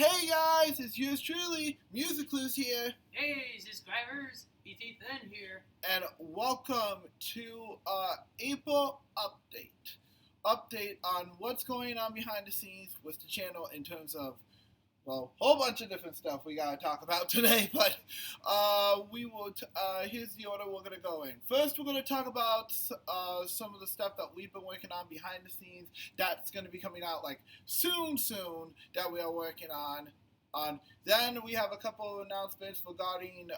Hey guys, it's yours truly, Music Clues here, Hey subscribers, it's Ethan here. and welcome to April update. Update on what's going on behind the scenes with the channel in terms of, well, a whole bunch of different stuff we gotta talk about today, but here's the order we're gonna go in. First, we're gonna talk about some of the stuff that we've been working on behind the scenes that's gonna be coming out like soon that we are working on. Then we have a couple of announcements regarding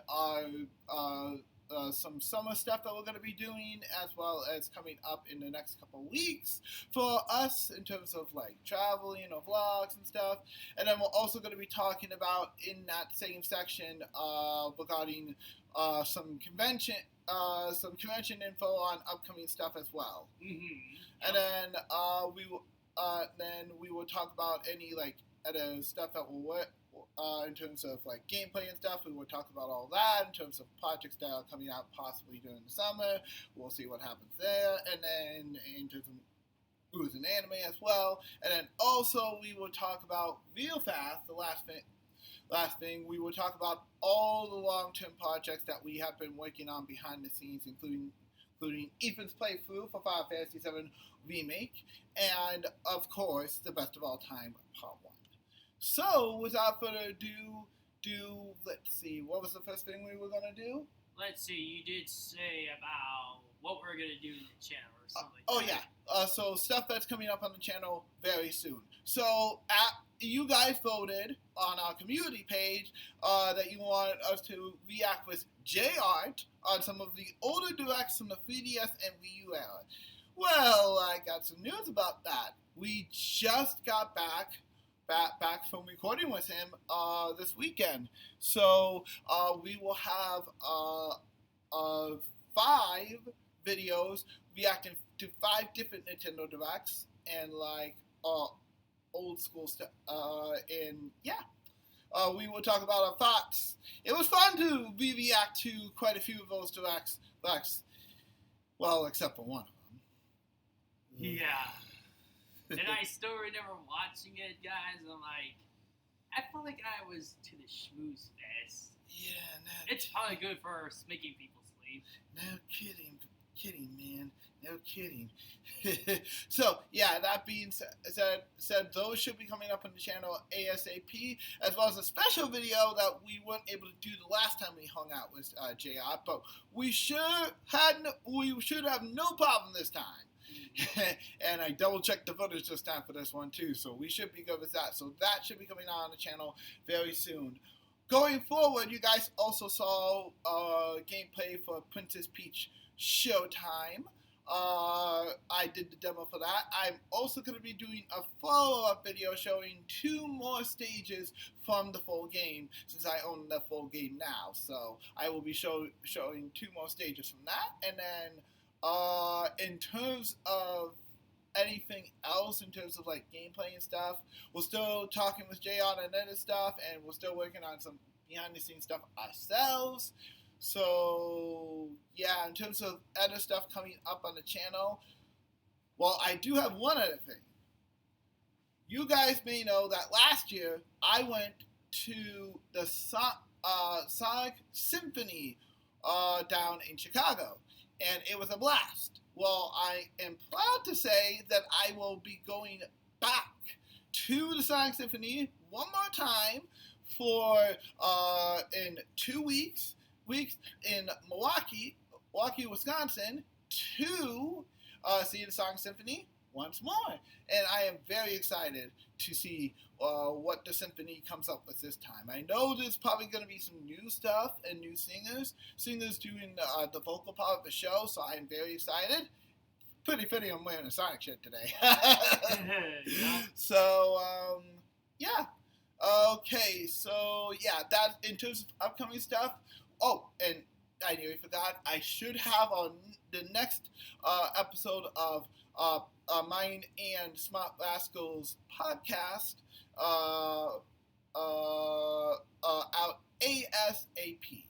some summer stuff that we're going to be doing, as well as coming up in the next couple of weeks for us in terms of like traveling or vlogs and stuff. And then we're also going to be talking about in that same section regarding some convention info on upcoming stuff as well. Mm-hmm. And then we will talk about any like other stuff that will work. In terms of like gameplay and stuff, we will talk about all that. In terms of projects that are coming out possibly during the summer, we'll see what happens there. And then in terms of news and anime as well. And then also we will talk about real fast, the last thing, we will talk about all the long-term projects that we have been working on behind the scenes, including Ethan's playthrough for Final Fantasy VII Remake, and of course, the best of all time, Part 1. So, without further ado, let's see, what was the first thing we were going to do? Let's see, you did say about what we're going to do in the channel or something So stuff that's coming up on the channel very soon. So, you guys voted on our community page that you wanted us to react with Jart on some of the older directs from the 3DS and Wii U era. Well, I got some news about that. We just got back from recording with him this weekend. So we will have 5 videos reacting to 5 different Nintendo Directs and like old school stuff. We will talk about our thoughts. It was fun to react to quite a few of those directs. Well, except for one of them. Yeah. And I still remember watching it, guys. I'm like, I felt like I was to the schmooze fest. Yeah, it's probably good for making people sleep. No kidding, man. No kidding. So, yeah, that being said, those should be coming up on the channel ASAP, as well as a special video that we weren't able to do the last time we hung out with JR, but we should have no problem this time. And I double checked the footage this time for this one too, so we should be good with that. So that should be coming out on the channel very soon. Going forward, you guys also saw gameplay for Princess Peach Showtime. I did the demo for that. I'm also going to be doing a follow-up video showing 2 more stages from the full game, since I own the full game now. So I will be showing 2 more stages from that, and then in terms of anything else, in terms of like gameplay and stuff, we're still talking with Jay on and other stuff, and we're still working on some behind the scenes stuff ourselves. So yeah, in terms of other stuff coming up on the channel, well, I do have one other thing. You guys may know that last year I went to the Sonic Symphony down in Chicago. And it was a blast. Well, I am proud to say that I will be going back to the Sonic Symphony one more time for in 2 weeks in Milwaukee, Wisconsin, to see the Sonic Symphony once more. And I am very excited to see what the symphony comes up with this time. I know there's probably going to be some new stuff and new singers doing the vocal part of the show, so I'm very excited. Pretty fitting I'm wearing a Sonic shirt today. So, yeah. Okay, so yeah, that in terms of upcoming stuff. Oh, and I nearly forgot, I should have on the next episode of mine and Smart Rascals podcast out ASAP.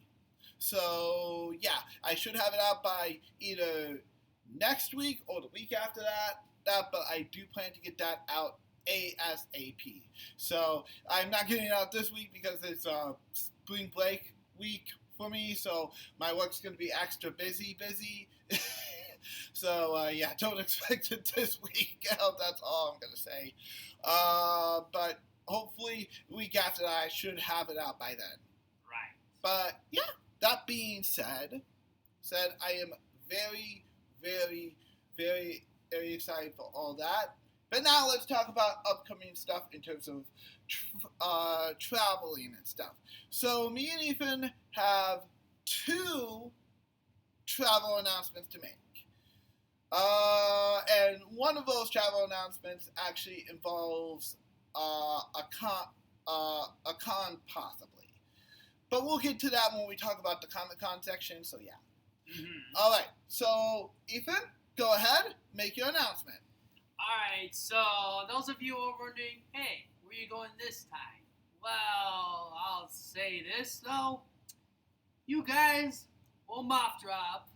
So yeah, I should have it out by either next week or the week after that. But I do plan to get that out ASAP. So I'm not getting it out this week because it's spring break week for me, so my work's going to be extra busy. So yeah, don't expect it this week. That's all I'm going to say. But hopefully the week after that I should have it out by then. Right. But yeah, that being said I am very, very, very, very excited for all that. But now let's talk about upcoming stuff in terms of traveling and stuff. So me and Ethan have 2 travel announcements to make. And one of those travel announcements actually involves a con possibly. But we'll get to that when we talk about the Comic-Con section, so yeah. Mm-hmm. All right, so Ethan, go ahead, make your announcement. Alright, so those of you who are wondering, hey, where are you going this time? Well, I'll say this though. You guys will moth drop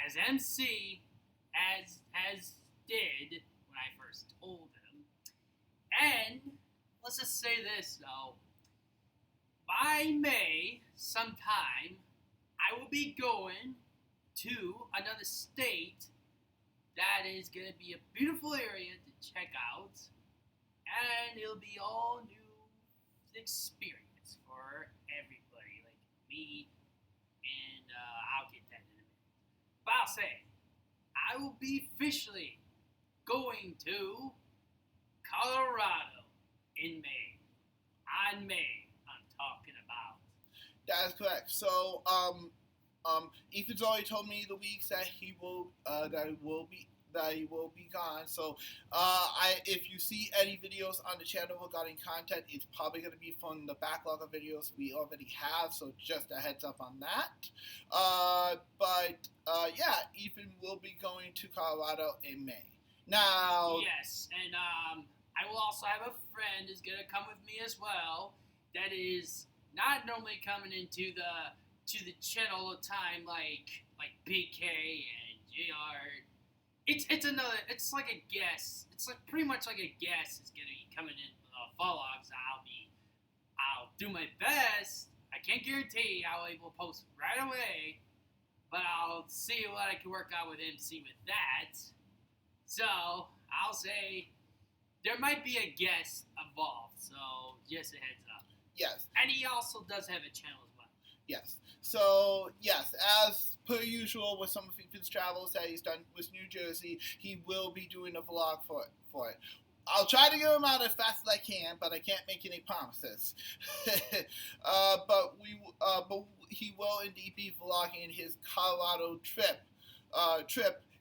as MC as did when I first told him. And let's just say this though. By May, sometime, I will be going to another state that is going to be a beautiful area to check out, and it'll be all new experience for everybody, like me, and I'll get that in a minute. But I'll say, I will be officially going to Colorado in May. On May, I'm talking about. That is correct. So, Ethan's already told me the weeks that he will be gone. So, if you see any videos on the channel regarding content, it's probably going to be from the backlog of videos we already have. So, just a heads up on that. Yeah, Ethan will be going to Colorado in May. Now, yes, and I will also have a friend who's going to come with me as well. That is not normally coming into the channel all the time, like BK and Jart. It's like a guest. It's like pretty much like a guest is gonna be coming in for the vlogs. I'll do my best. I can't guarantee I'll be able to post right away, but I'll see what I can work out with MC with that. So I'll say there might be a guest involved. So just a heads up. yes. And he also does have a channel as well. Yes. So, yes, as per usual with some of Ethan's travels that he's done with New Jersey, he will be doing a vlog for it. I'll try to get him out as fast as I can, but I can't make any promises. But he will indeed be vlogging his Colorado trip.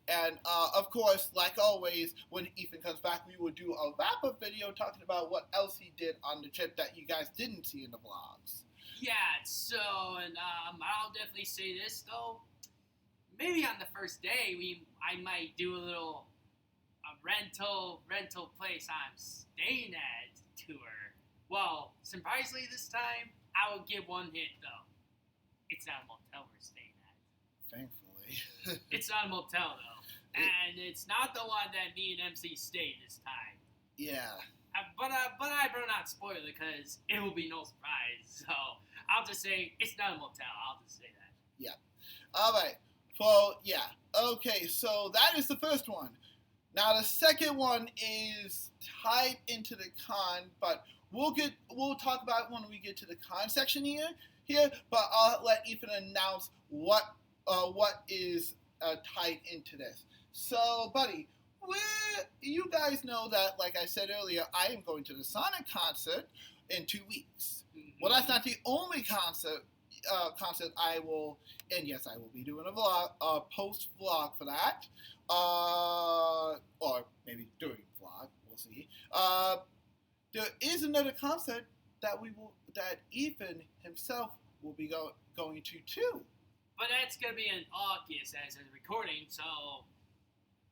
And, of course, like always, when Ethan comes back, we will do a wrap-up video talking about what else he did on the trip that you guys didn't see in the vlogs. Yeah, so, and I'll definitely say this, though. Maybe on the first day, I might do a rental place I'm staying at tour. Well, surprisingly this time, I will give one hint, though. It's not a motel we're staying at. Thankfully. It's not a motel, though. And it's not the one that me and MC stayed this time. Yeah. But I better not spoil it because it will be no surprise. So I'll just say it's not a motel. I'll just say that. Yeah. All right. Well, yeah. Okay. So that is the first one. Now the second one is tied into the con, but we'll talk about it when we get to the con section here. But I'll let Ethan announce what is tied into this. So, buddy. You guys know that, like I said earlier, I am going to the Sonic concert in 2 weeks. Mm-hmm. Well, that's not the only concert I will, and yes, I will be doing a post-vlog for that, or maybe during the vlog, we'll see. There is another concert that Ethan himself will be going to too. But that's going to be in August as a recording, so...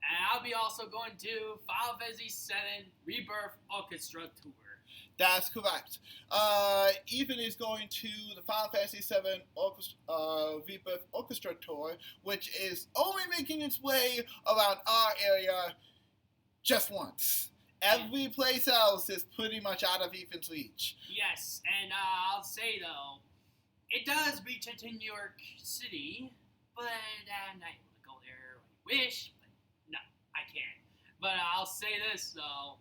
And I'll be also going to Final Fantasy VII Rebirth Orchestra Tour. That's correct. Ethan is going to the Final Fantasy VII Rebirth Orchestra Tour, which is only making its way around our area just once. Every place else is pretty much out of Ethan's reach. Yes, and I'll say though, it does reach into New York City, but I'm not able to go there. I wish, but no, I can't. But I'll say this though,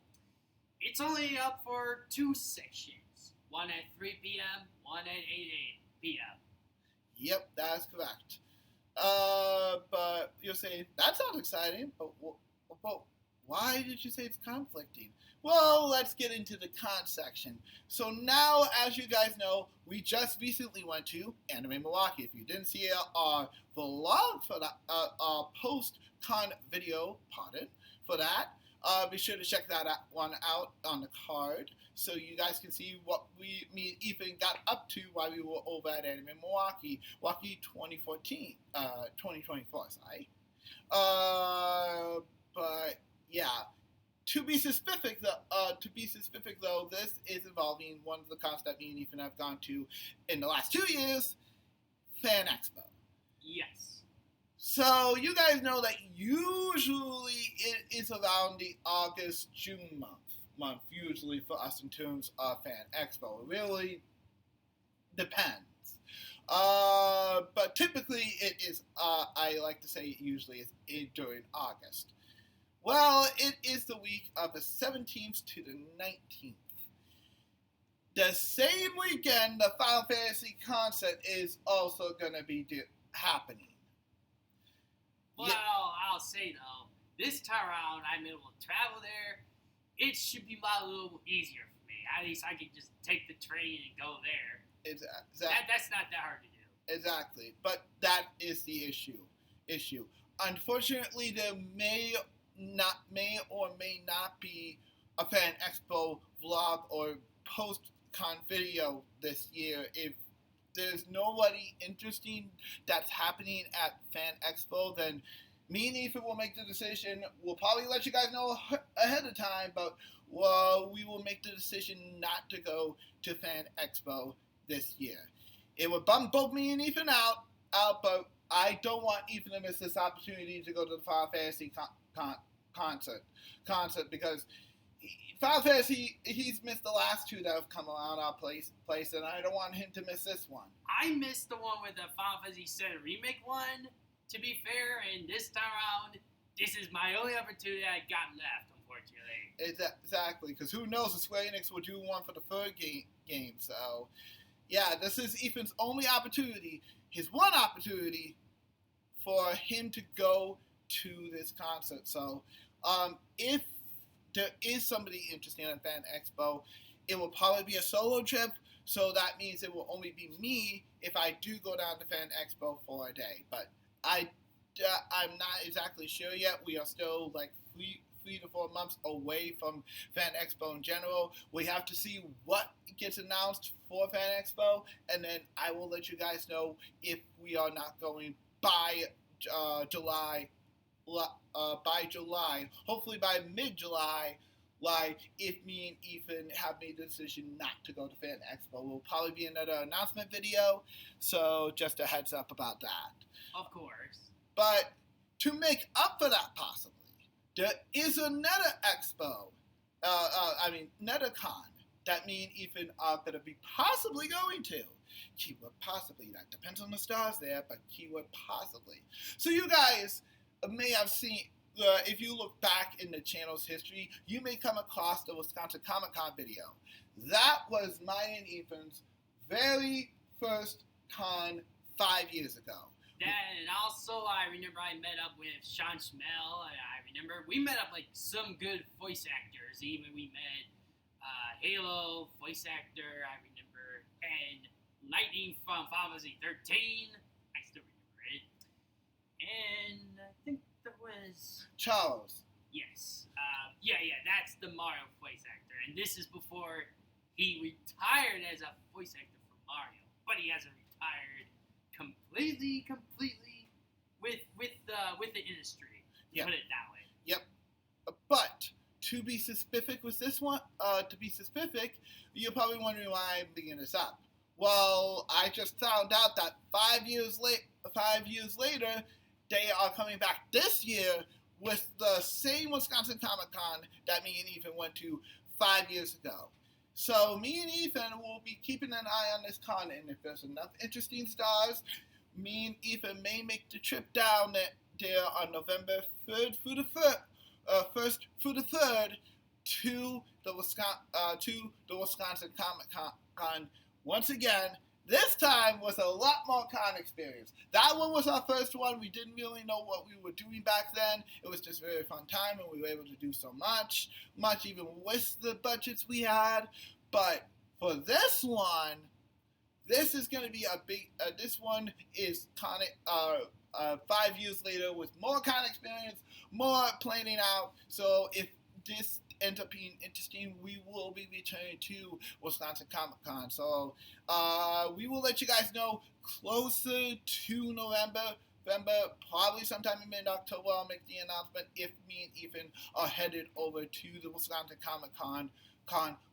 it's only up for 2 sections. One at 3 p.m., one at 8 p.m. Yep, that's correct. But you're saying, that sounds exciting, but why did you say it's conflicting? Well, let's get into the con section. So now, as you guys know, we just recently went to Anime Milwaukee. If you didn't see our vlog for that, post-con video, for that, be sure to check that one out on the card, so you guys can see what me and Ethan got up to while we were over at Anime Milwaukee 2024, sorry. But yeah, to be specific though, this is involving one of the cons that me and Ethan have gone to in the last 2 years, Fan Expo. Yes. So you guys know that usually it is around the August-June month usually for us in terms of Fan Expo. It really depends. But typically it is, I like to say it usually is during August. Well, it is the week of the 17th to the 19th. The same weekend, the Final Fantasy concert is also going to be happening. Well, I'll say though, this time around I'm able to travel there. It should be a little easier for me. At least I can just take the train and go there. Exactly. That's not that hard to do. Exactly. But that is the issue. Unfortunately, there may or may not be a Fan Expo vlog or post-con video this year. If there's nobody interesting that's happening at Fan Expo, then me and Ethan will make the decision. We'll probably let you guys know ahead of time, but we will make the decision not to go to Fan Expo this year. It would bum both me and Ethan out, but I don't want Ethan to miss this opportunity to go to the Final Fantasy concert because Final Fantasy, he's missed the last two that have come around our place, and I don't want him to miss this one. I missed the one with the Final Fantasy VII Remake one, to be fair, and this time around, this is my only opportunity I got left, unfortunately. Exactly, because who knows if Square Enix will do one for the third game, so yeah, this is Ethan's only opportunity, his one opportunity for him to go to this concert. So if there is somebody interested in Fan Expo, it will probably be a solo trip, so that means it will only be me if I do go down to Fan Expo for a day. But I'm not exactly sure yet. We are still like 3 to 4 months away from Fan Expo in general. We have to see what gets announced for Fan Expo, and then I will let you guys know if we are not going by July. Hopefully by mid-July, if me and Ethan have made the decision not to go to Fan Expo. Will probably be another announcement video, so just a heads up about that. Of course. But to make up for that, possibly, there is another expo, another con that me and Ethan are going to be possibly going to. Keyword possibly, that depends on the stars there, but keyword possibly. So you guys may have seen, if you look back in the channel's history, you may come across the Wisconsin Comic-Con video. That was mine and Ethan's very first con 5 years ago. And also, I remember I met up with Sean Schmel, and I remember we met up like some good voice actors. Even we met Halo voice actor, I remember, and Lightning from Final Fantasy 13. I still remember it. And I think there was Charles. Yes. Yeah, that's the Mario voice actor. And this is before he retired as a voice actor for Mario. But he hasn't retired completely with the industry. Yep. Put it that way. Yep. But to be specific with this one, you're probably wondering why I'm bringing this up. Well, I just found out that 5 years later, they are coming back this year with the same Wisconsin Comic Con that me and Ethan went to 5 years ago. So me and Ethan will be keeping an eye on this con, and if there's enough interesting stars, me and Ethan may make the trip down there on November 3rd through the 1st through the 3rd to the Wisconsin Comic Con once again. This time was a lot more con experience. That one was our first one. We didn't really know what we were doing back then. It was just a very fun time, and we were able to do so much even with the budgets we had. But for this one, this is going to be a big. This one is 5 years later with more con experience, more planning out. So if this ends up being interesting, we will be returning to Wisconsin Comic Con. So we will let you guys know closer to November, probably sometime in mid-October. I'll make the announcement if me and Ethan are headed over to the Wisconsin Comic Con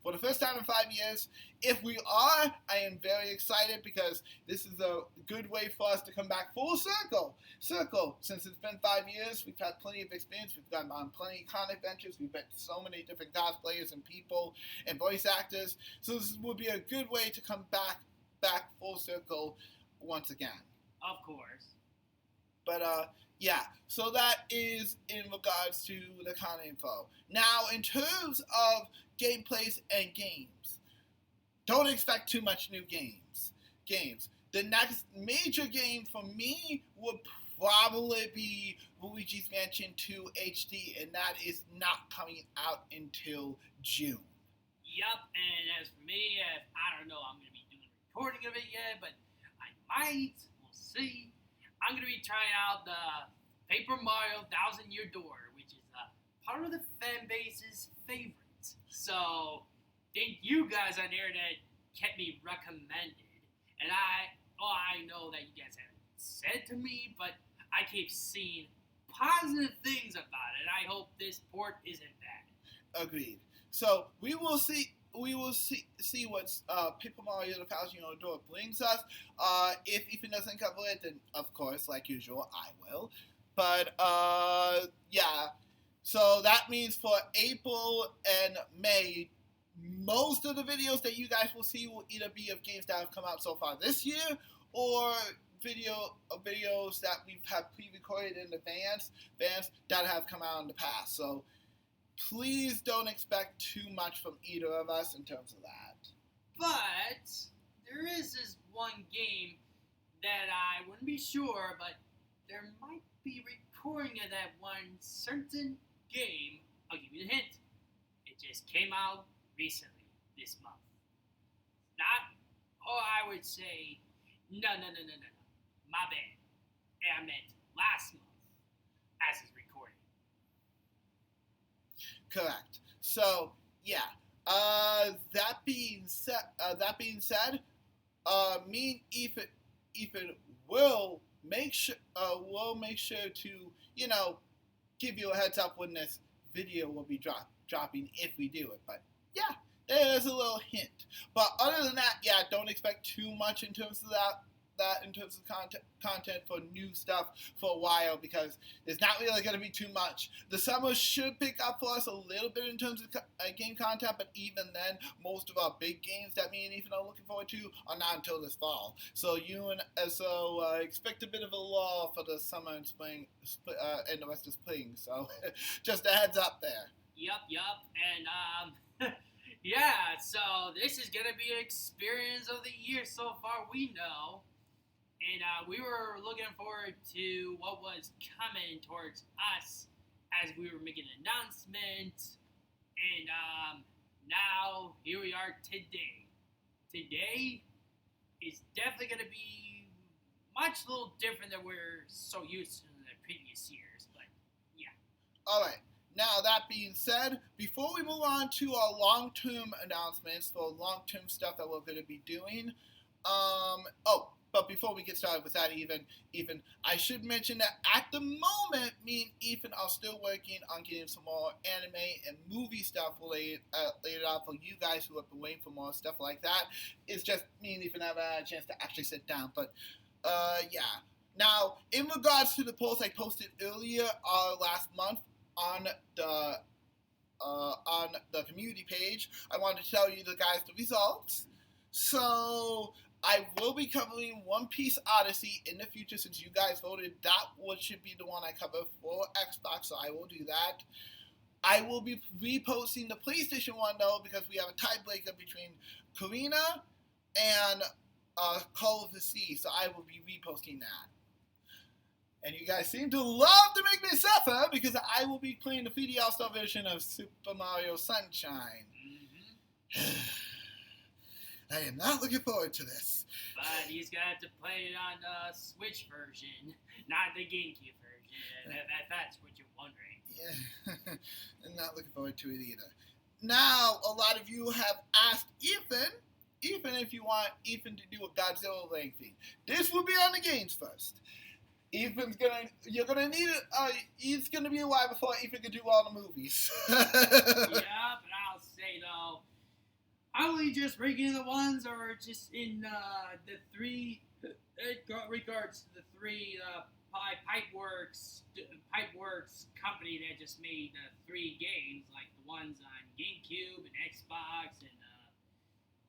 for the first time in 5 years. If we are, I am very excited because this is a good way for us to come back full circle. Since it's been 5 years, we've had plenty of experience. We've gone on plenty of con adventures. We've met so many different cosplayers and people and voice actors. So this would be a good way to come back full circle once again. Of course. But yeah, so that is in regards to the con info. Now, in terms of gameplays and games, don't expect too much new games. The next major game for me would probably be Luigi's Mansion 2 HD, and that is not coming out until June. Yup, and as for me, I don't know, I'm going to be doing a recording of it yet, but I might, we'll see. I'm going to be trying out the Paper Mario 1000-Year Door, which is part of the fan base's favorite. So, thank you guys on there that kept me recommended. And I know that you guys haven't said to me, but I keep seeing positive things about it. I hope this port isn't bad. Agreed. So, we will see what Paper Mario the 1000-Year Door brings us. If Ethan doesn't cover it, then of course, like usual, I will. But yeah. So that means for April and May, most of the videos that you guys will see will either be of games that have come out so far this year, or videos that we've had pre-recorded in advance that have come out in the past. So please don't expect too much from either of us in terms of that. But there is this one game that I wouldn't be sure, but there might be recording of that one certain game. I'll give you the hint. It just came out recently, this month. Not, I would say, no. My bad. I meant last month, as is recording. Correct. So, yeah. That being said, me and Ethan will make sure to, give you a heads up when this video will be dropping if we do it. But yeah, there's a little hint. But other than that, yeah, don't expect too much in terms of that in terms of content for new stuff for a while, because there's not really going to be too much. The summer should pick up for us a little bit in terms of game content, but even then, most of our big games that me and Ethan are looking forward to are not until this fall. So expect a bit of a lull for the summer and spring, and the rest of spring. So just a heads up there. Yup, and yeah, so this is gonna be an experience of the year so far, we know. And we were looking forward to what was coming towards us as we were making an announcement. And now, here we are today. Today is definitely going to be much a little different than we're so used to in the previous years. But, yeah. All right. Now, that being said, before we move on to our long-term announcements for long-term stuff that we're going to be doing, but before we get started with that, even I should mention that at the moment, me and Ethan are still working on getting some more anime and movie stuff laid out for you guys who have been waiting for more stuff like that. It's just me and Ethan haven't had a chance to actually sit down. But yeah, Now, in regards to the post I posted earlier last month on the community page, I wanted to tell you the results. So I will be covering One Piece Odyssey in the future since you guys voted that should be the one I cover for Xbox, so I will do that. I will be reposting the PlayStation one though because we have a tiebreaker between Karina and Call of the Sea, so I will be reposting that. And you guys seem to love to make me suffer because I will be playing the 3D All-Star version of Super Mario Sunshine. Mm-hmm. I am not looking forward to this. But he's going to have to play it on the Switch version, not the GameCube version. That's what you're wondering. Yeah, I'm not looking forward to it either. Now, a lot of you have asked Ethan if you want Ethan to do a Godzilla lengthy. This will be on the games first. You're gonna need it. He's gonna be a while before Ethan can do all the movies. Yeah, but I'll say though, I only just ranking the ones or just in the three. It regards to the three Pipeworks company that just made 3 games, like the ones on GameCube and Xbox,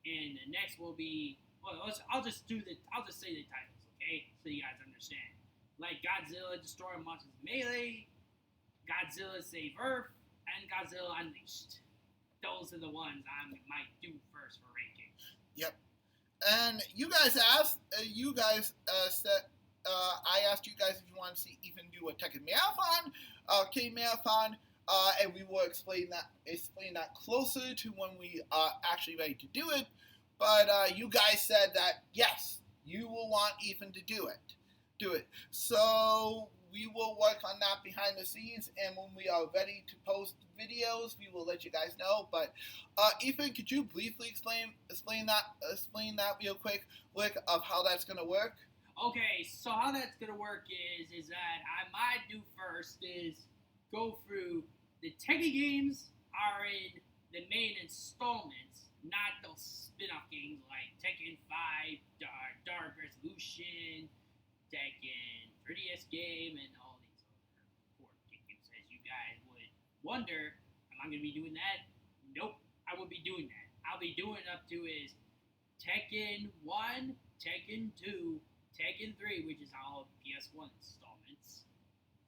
and the next will be. Well, I'll just say the titles, okay, so you guys understand. Like Godzilla Destroy Monsters Melee, Godzilla Save Earth, and Godzilla Unleashed. Those are the ones I might do first for ranking. Yep. And you guys asked, said, I asked you guys if you want to see Ethan do a Tekken Marathon, K-Marathon, and we will explain that closer to when we are actually ready to do it. But you guys said that, yes, you will want Ethan to do it. So we will work on that behind the scenes, and when we are ready to post videos, we will let you guys know. But Ethan, could you briefly explain that real quick of how that's gonna work? Okay, so how that's gonna work is that I might do first is go through the Tekken games are in the main installments, not those spin-off games like Tekken 5, Dark Resolution, Tekken 3DS game, and all these other port games. As you guys would wonder, am I going to be doing that? Nope, I will be doing that. I'll be doing up to is Tekken 1, Tekken 2, Tekken 3, which is all PS1 installments.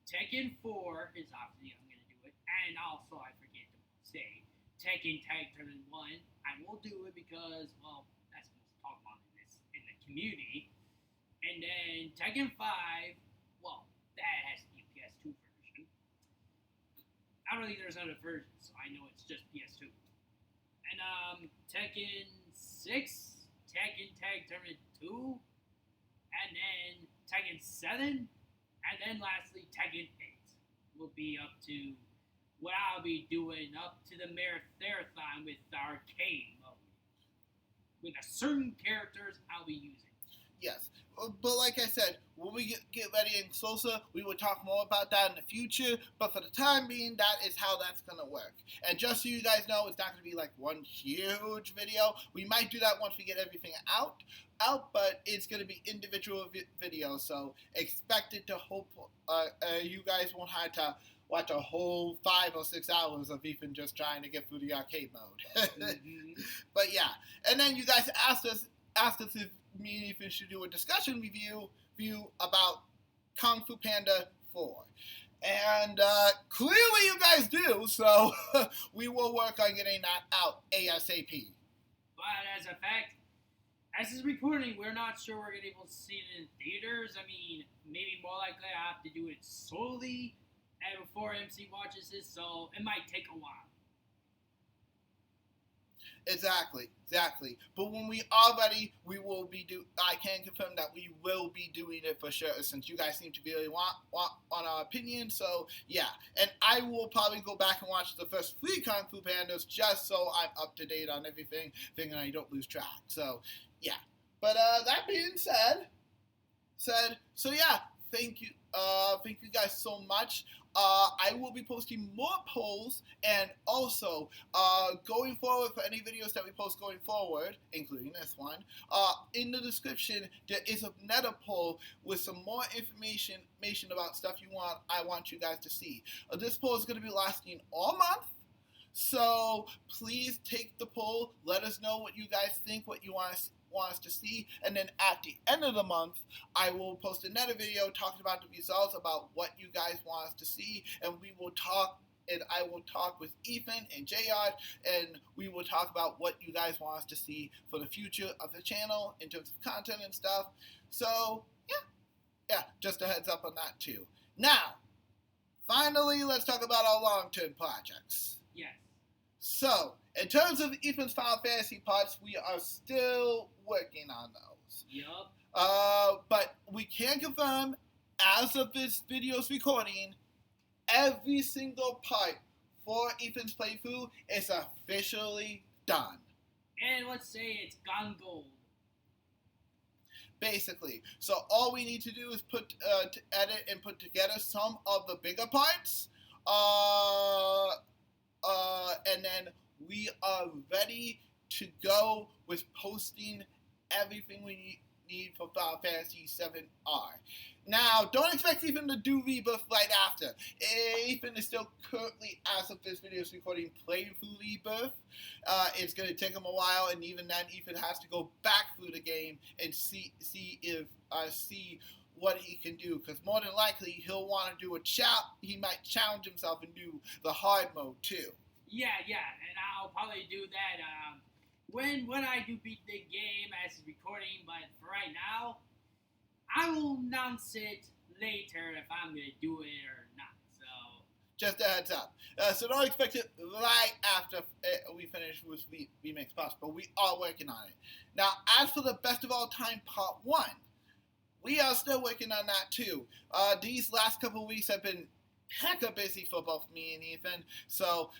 Tekken 4 is obviously I'm going to do it. And also, I forget to say, Tekken Tag Tournament 1, I will do it because, well, that's what's talked about in the community. And then Tekken 5, well, that has to be a PS2 version. I don't think there's another version, so I know it's just PS2. And Tekken 6, Tekken Tag Tournament 2, and then Tekken 7, and then lastly Tekken 8 will be up to what I'll be doing up to the marathon with the arcade mode. With a certain characters I'll be using. Yes, but like I said, when we get ready and closer, we will talk more about that in the future. But for the time being, that is how that's going to work. And just so you guys know, it's not going to be like one huge video. We might do that once we get everything out, but it's going to be individual videos. So expect it to hope you guys won't have to watch a whole 5 or 6 hours of Ethan just trying to get through the arcade mode. Mm-hmm. But yeah, and then you guys asked us if me and Ethan should do a discussion review about Kung Fu Panda 4. And clearly you guys do, so we will work on getting that out ASAP. But as a fact, as is recording, we're not sure we're going to be able to see it in theaters. I mean, maybe more likely I have to do it solely and before MC watches this, so it might take a while. Exactly. But when we are ready, I can confirm that we will be doing it for sure, since you guys seem to really want on our opinion. So yeah, and I will probably go back and watch the first 3 Kung Fu Pandas just so I'm up to date on everything, and I don't lose track. So yeah. But that being said, so yeah, thank you guys so much. I will be posting more polls, and also going forward for any videos that we post going forward, including this one, in the description there is another poll with some more information about stuff I want you guys to see. This poll is going to be lasting all month. So please take the poll. Let us know what you guys think, what you want us to see, and then at the end of the month, I will post another video talking about the results, about what you guys want us to see, and we will talk. And I will talk with Ethan and Jart, and we will talk about what you guys want us to see for the future of the channel in terms of content and stuff. So yeah, just a heads up on that too. Now, finally, let's talk about our long-term projects. Yes. So, in terms of Ethan's Final Fantasy parts, we are still working on those. Yup. But we can confirm, as of this video's recording, every single part for Ethan's playthrough is officially done. And let's say it's gone gold. Basically. So all we need to do is to edit and put together some of the bigger parts. And then we are ready to go with posting everything we need for Final Fantasy VII-R. Now, don't expect Ethan to do Rebirth right after. Ethan is still currently, as of this video's recording, playing through Rebirth. It's going to take him a while, and even then, Ethan has to go back through the game and see what he can do, because more than likely he'll want to do he might challenge himself and do the hard mode too. Yeah, and I'll probably do that when I do beat the game as it's recording, but for right now, I will announce it later if I'm going to do it or not, so. Just a heads up. So don't expect it right after we finish with Remakes Plus, but we are working on it. Now, as for the Best of All Time Part 1, we are still working on that too. These last couple of weeks have been hecka busy for both me and Ethan, so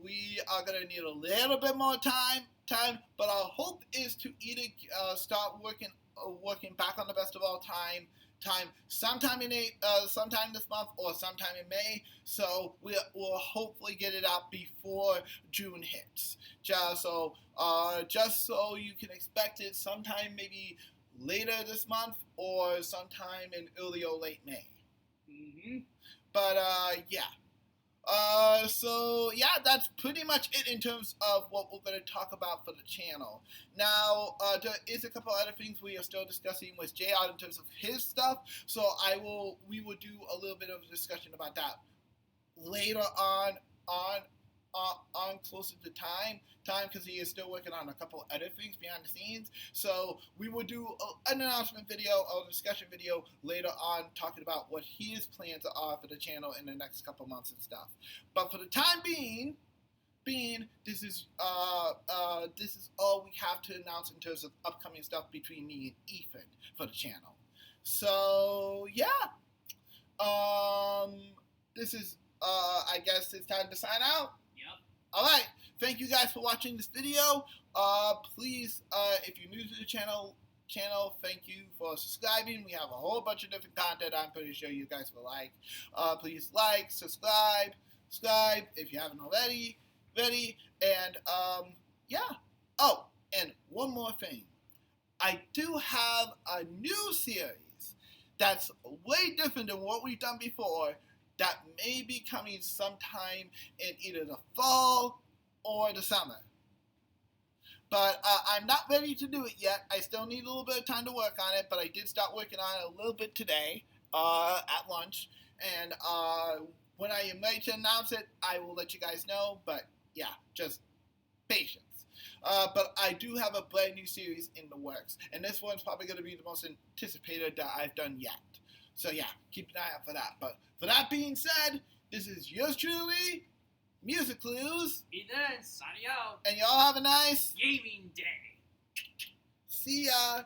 we are going to need a little bit more time, but our hope is to either start working back on the Best of All Time sometime this month or sometime in May, so we'll hopefully get it out before June hits. Just so you can expect it sometime maybe later this month or sometime in early or late May. Mm-hmm. But yeah. So yeah, that's pretty much it in terms of what we're going to talk about for the channel. Now, there is a couple other things we are still discussing with Jart in terms of his stuff, so we will do a little bit of a discussion about that later on closer to time, because he is still working on a couple other things behind the scenes. So we will do an announcement video or a discussion video later on talking about what his plans are for the channel in the next couple months and stuff. But for the time being, this is all we have to announce in terms of upcoming stuff between me and Ethan for the channel. So yeah, this is I guess it's time to sign out. Alright, thank you guys for watching this video. Please, if you're new to the channel, thank you for subscribing. We have a whole bunch of different content I'm pretty sure you guys will like. Please like, subscribe if you haven't already. And, yeah. Oh, and one more thing. I do have a new series that's way different than what we've done before, that may be coming sometime in either the fall or the summer. But I'm not ready to do it yet. I still need a little bit of time to work on it, but I did start working on it a little bit today at lunch. And when I am ready to announce it, I will let you guys know. But yeah, just patience. But I do have a brand new series in the works. And this one's probably going to be the most anticipated that I've done yet. So yeah, keep an eye out for that. But for that being said, this is yours truly, Music Clues. Ethan, signing out. And y'all have a nice gaming day. See ya.